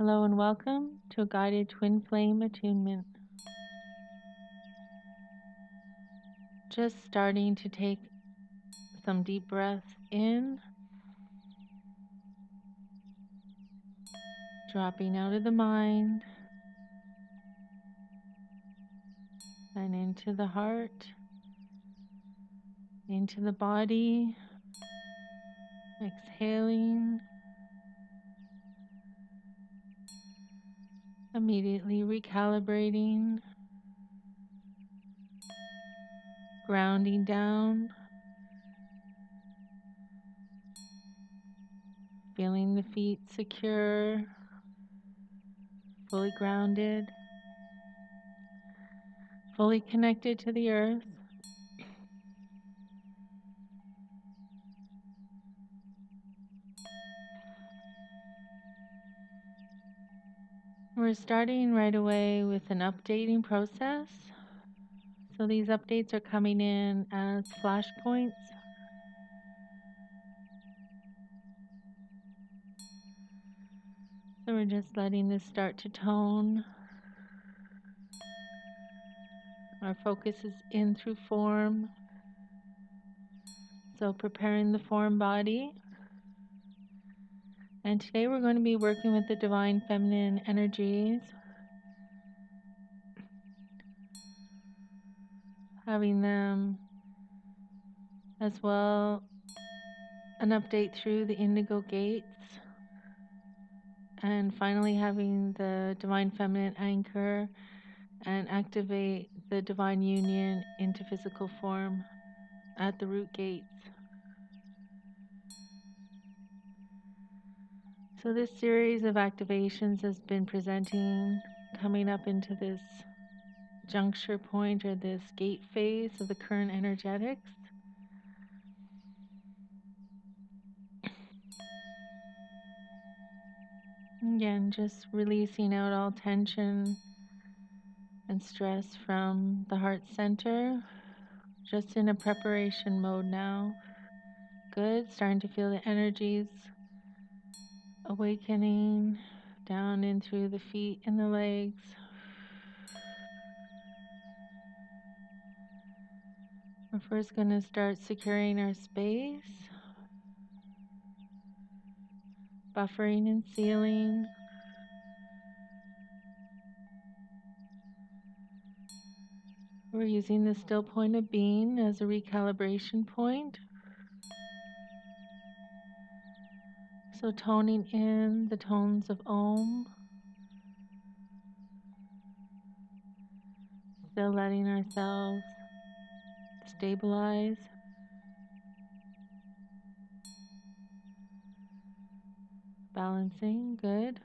Hello and welcome to a guided twin flame attunement. Just starting to take some deep breaths in, dropping out of the mind and into the heart, into the body, exhaling, immediately recalibrating, grounding down, feeling the feet secure, fully grounded, fully connected to the earth. We're starting right away with an updating process. So these updates are coming in as flashpoints. So we're just letting this start to tone. Our focus is in through form. So preparing the form body. And today we're going to be working with the divine feminine energies, having them as well an update through the indigo gates, and finally having the divine feminine anchor and activate the divine union into physical form at the root gates. So this series of activations has been presenting, coming up into this juncture point or this gate phase of the current energetics. Again, just releasing out all tension and stress from the heart center, just in a preparation mode now. Good, starting to feel the energies awakening down in through the feet and the legs. We're first going to start securing our space, buffering and sealing. We're using the still point of being as a recalibration point. So toning in the tones of Om, still letting ourselves stabilize. Balancing, good.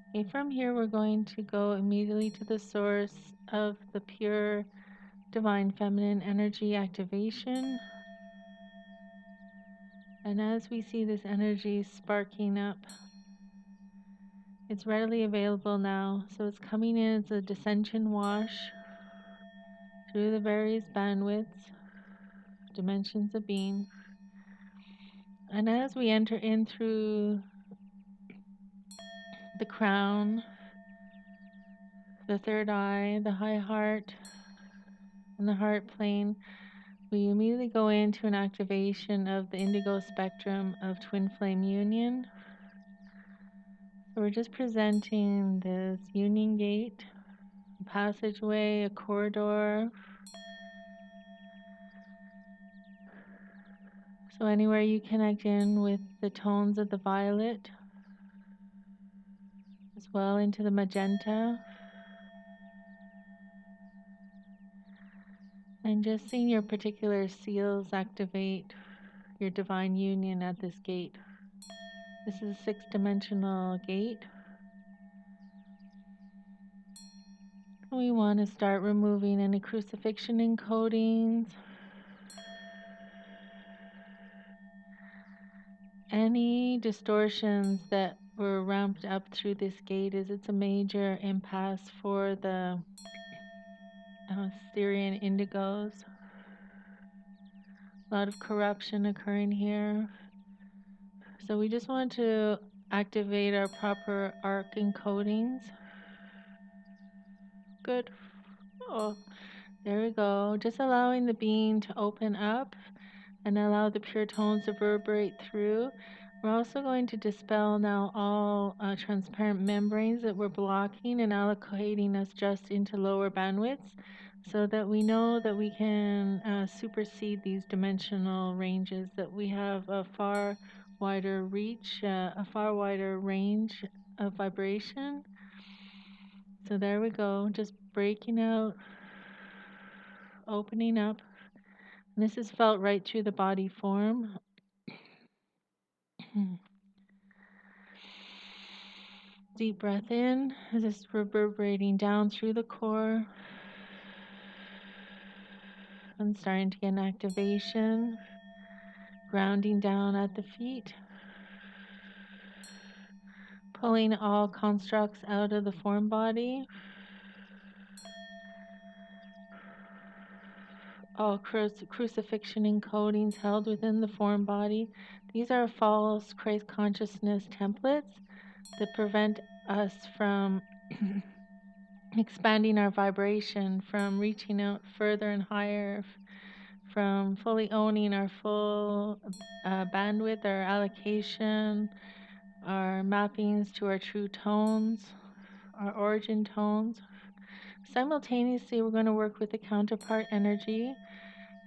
Okay, from here we're going to go immediately to the source of the pure divine feminine energy activation. And as we see this energy sparking up, it's readily available now. So it's coming in as a descension wash through the various bandwidths, dimensions of being. And as we enter in through the crown, the third eye, the high heart, and the heart plane, we immediately go into an activation of the indigo spectrum of twin flame union. So we're just presenting this union gate, a passageway, a corridor. So anywhere you connect in with the tones of the violet, as well into the magenta. And just seeing your particular seals activate your divine union at this gate. This is a 6-dimensional gate. We want to start removing any crucifixion encodings, any distortions that were ramped up through this gate, as it's a major impasse for the Styrian indigos. A lot of corruption occurring here. So we just want to activate our proper arc encodings. Good. Oh, there we go. Just allowing the being to open up and allow the pure tones to reverberate through. We're also going to dispel now all transparent membranes that we're blocking and allocating us just into lower bandwidths so that we know that we can supersede these dimensional ranges, that we have a far wider reach, a far wider range of vibration. So there we go, just breaking out, opening up. And this is felt right through the body form. Deep breath in, just reverberating down through the core. And starting to get an activation, grounding down at the feet. Pulling all constructs out of the form body. All crucifixion encodings held within the form body. These are false Christ consciousness templates that prevent us from expanding our vibration, from reaching out further and higher, from fully owning our full bandwidth, our allocation, our mappings to our true tones, our origin tones. Simultaneously, we're going to work with the counterpart energy,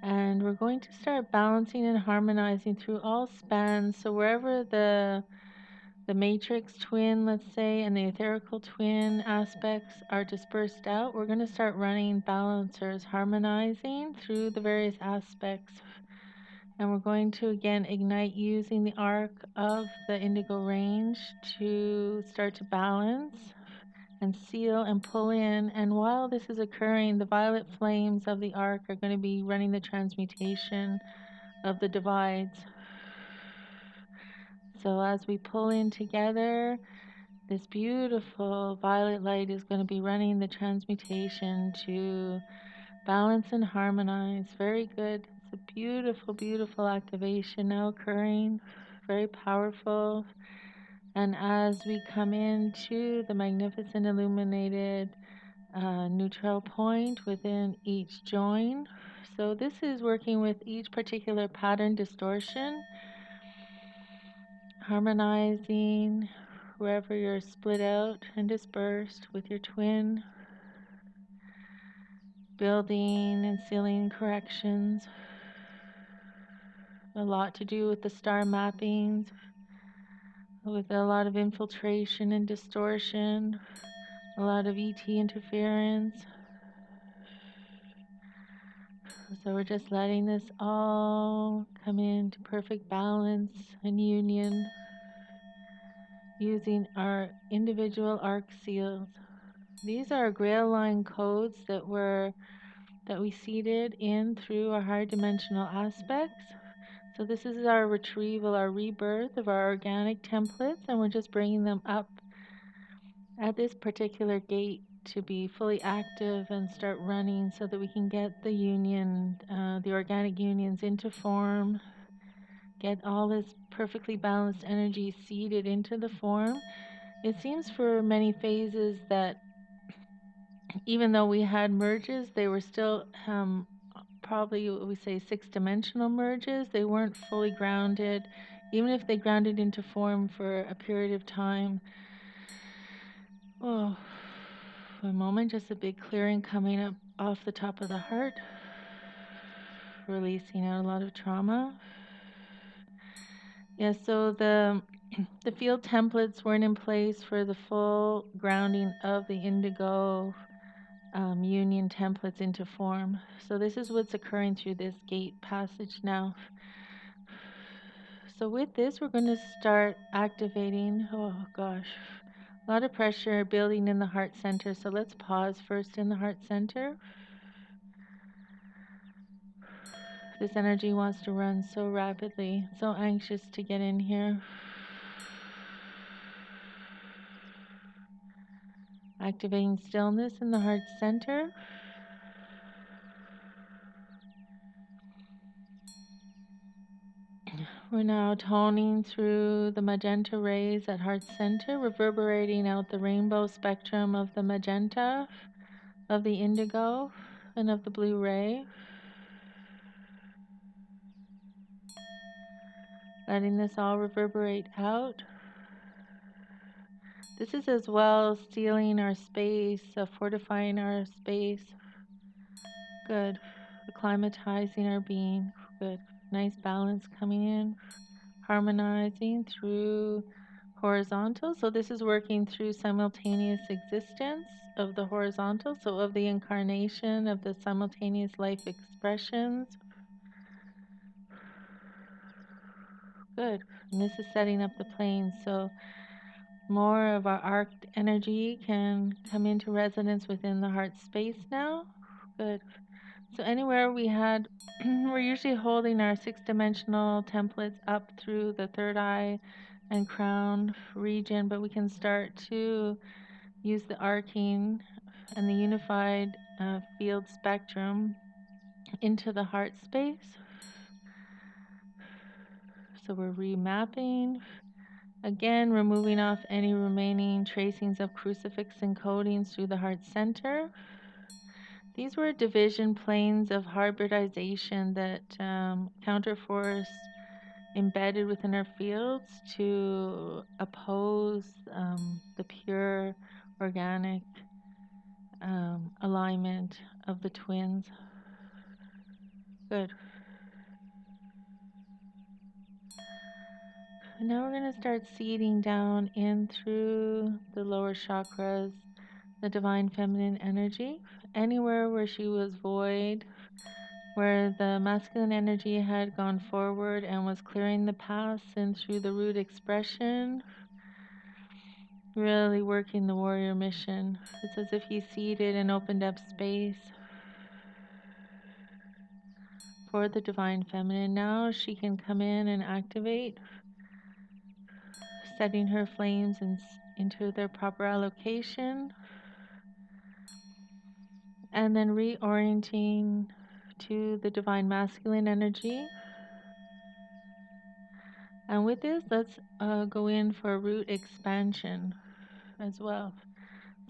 and we're going to start balancing and harmonizing through all spans. So wherever the matrix twin, let's say, and the etherical twin aspects are dispersed out, we're going to start running balancers, harmonizing through the various aspects. And we're going to again ignite using the arc of the indigo range to start to balance and seal and pull in. And while this is occurring, the violet flames of the arc are going to be running the transmutation of the divides. So as we pull in together, this beautiful violet light is going to be running the transmutation to balance and harmonize. Very good. It's a beautiful, beautiful activation now occurring. Very powerful. And as we come into the magnificent illuminated neutral point within each join. So this is working with each particular pattern distortion, harmonizing wherever you're split out and dispersed with your twin, building and sealing corrections. A lot to do with the star mappings, with a lot of infiltration and distortion, a lot of ET interference. So we're just letting this all come into perfect balance and union using our individual arc seals. These are grail line codes that we seeded in through our higher dimensional aspects. So this is our retrieval, our rebirth of our organic templates, and we're just bringing them up at this particular gate to be fully active and start running so that we can get the union, the organic unions into form, get all this perfectly balanced energy seeded into the form. It seems for many phases that even though we had merges, they were still probably, we say, 6-dimensional merges. They weren't fully grounded. Even if they grounded into form for a period of time. Oh, for a moment, just a big clearing coming up off the top of the heart, releasing out a lot of trauma. Yeah, so the field templates weren't in place for the full grounding of the indigo union templates into form. So this is what's occurring through this gate passage now. So with this, we're going to start activating, oh gosh, a lot of pressure building in the heart center. So let's pause first in the heart center. This energy wants to run so rapidly, so anxious to get in here. Activating stillness in the heart center. We're now toning through the magenta rays at heart center, reverberating out the rainbow spectrum of the magenta, of the indigo, and of the blue ray. Letting this all reverberate out. This is as well sealing our space, fortifying our space. Good. Acclimatizing our being. Good. Nice balance coming in. Harmonizing through horizontal. So this is working through simultaneous existence of the horizontal, so of the incarnation of the simultaneous life expressions. Good. And this is setting up the plane, so more of our arced energy can come into resonance within the heart space now. Good. So anywhere we had, we're usually holding our 6-dimensional templates up through the third eye and crown region, but we can start to use the arcing and the unified field spectrum into the heart space. So we're remapping. Again, removing off any remaining tracings of crucifix encodings through the heart center. These were division planes of hybridization that counterforce embedded within our fields to oppose the pure organic alignment of the twins. Good. And now we're going to start seeding down in through the lower chakras, the divine feminine energy, anywhere where she was void, where the masculine energy had gone forward and was clearing the paths and through the root expression, really working the warrior mission. It's as if he seeded and opened up space for the divine feminine. Now she can come in and activate, setting her flames into their proper allocation, and then reorienting to the divine masculine energy. And with this, let's go in for root expansion as well,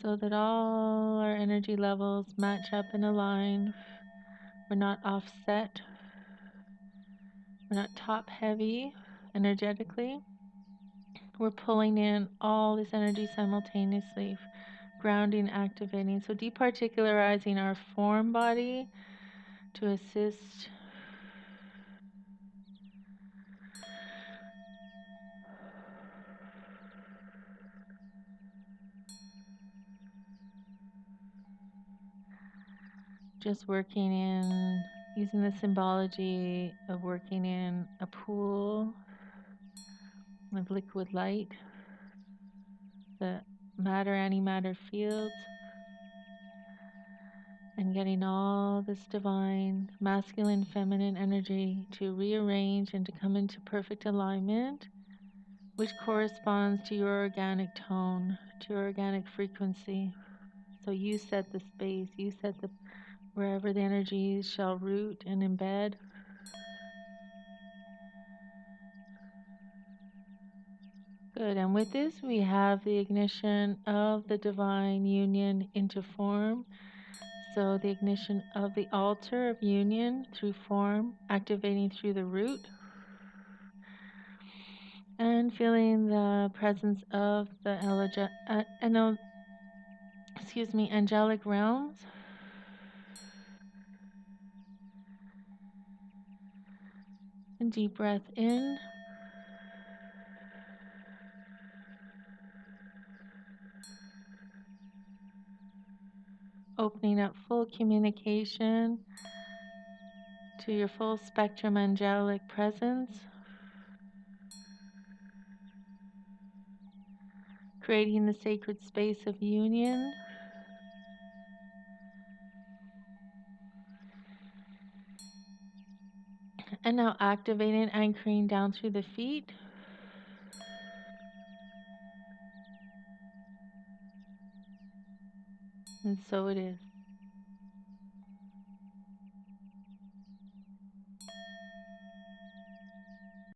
so that all our energy levels match up and align. We're not offset. We're not top heavy energetically. We're pulling in all this energy simultaneously, grounding, activating. So departicularizing our form body to assist just working in, using the symbology of working in a pool of liquid light, the matter, antimatter fields, and getting all this divine masculine, feminine energy to rearrange and to come into perfect alignment, which corresponds to your organic tone, to your organic frequency. So you set the space, you set the wherever the energies shall root and embed. Good, and with this we have the ignition of the divine union into form. So the ignition of the altar of union through form, activating through the root, and feeling the presence of the angelic realms. And deep breath in. Opening up full communication to your full spectrum angelic presence. Creating the sacred space of union. And now activating, anchoring down through the feet. And so it is.